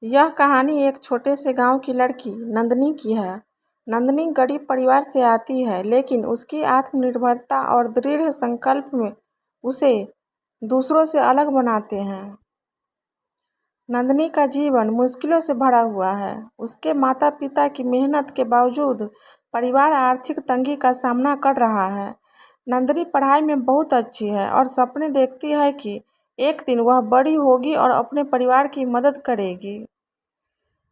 यह कहानी एक छोटे से गांव की लड़की नंदनी की है। नंदनी गरीब परिवार से आती है, लेकिन उसकी आत्मनिर्भरता और दृढ़ संकल्प में उसे दूसरों से अलग बनाते हैं। नंदनी का जीवन मुश्किलों से भरा हुआ है। उसके माता पिता की मेहनत के बावजूद परिवार आर्थिक तंगी का सामना कर रहा है। नंदनी पढ़ाई में बहुत अच्छी है और सपने देखती है कि एक दिन वह बड़ी होगी और अपने परिवार की मदद करेगी।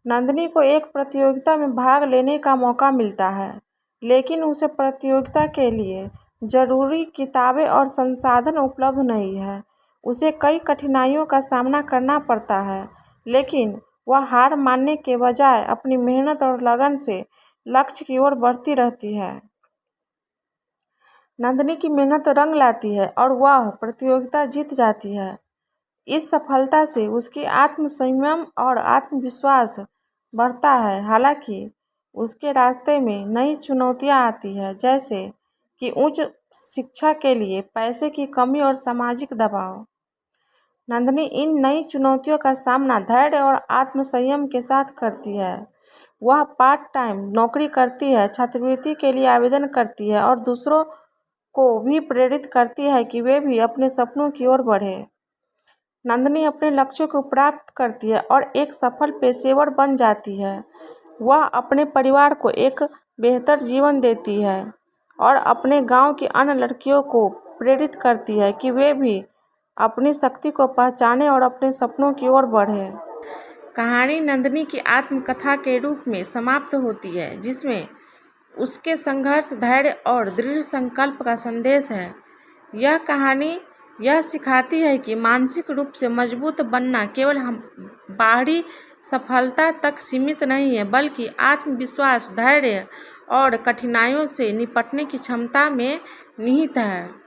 नंदनी को एक प्रतियोगिता में भाग लेने का मौका मिलता है, लेकिन उसे प्रतियोगिता के लिए जरूरी किताबें और संसाधन उपलब्ध नहीं है। उसे कई कठिनाइयों का सामना करना पड़ता है, लेकिन वह हार मानने के बजाय अपनी मेहनत और लगन से लक्ष्य की ओर बढ़ती रहती है। नंदनी की मेहनत रंग लाती है और वह प्रतियोगिता जीत जाती है। इस सफलता से उसकी आत्मसंयम और आत्मविश्वास बढ़ता है। हालांकि उसके रास्ते में नई चुनौतियां आती है, जैसे कि उच्च शिक्षा के लिए पैसे की कमी और सामाजिक दबाव। नंदनी इन नई चुनौतियों का सामना धैर्य और आत्मसंयम के साथ करती है। वह पार्ट टाइम नौकरी करती है, छात्रवृत्ति के लिए आवेदन करती है और दूसरों को भी प्रेरित करती है कि वे भी अपने सपनों की ओर बढ़े। नंदनी अपने लक्ष्यों को प्राप्त करती है और एक सफल पेशेवर बन जाती है। वह अपने परिवार को एक बेहतर जीवन देती है और अपने गांव की अन्य लड़कियों को प्रेरित करती है कि वे भी अपनी शक्ति को पहचानें और अपने सपनों की ओर बढ़ें। कहानी नंदनी की आत्मकथा के रूप में समाप्त होती है, जिसमें उसके संघर्ष, धैर्य और दृढ़ संकल्प का संदेश है। यह कहानी यह सिखाती है कि मानसिक रूप से मजबूत बनना केवल बाहरी सफलता तक सीमित नहीं है, बल्कि आत्मविश्वास, धैर्य और कठिनाइयों से निपटने की क्षमता में निहित है।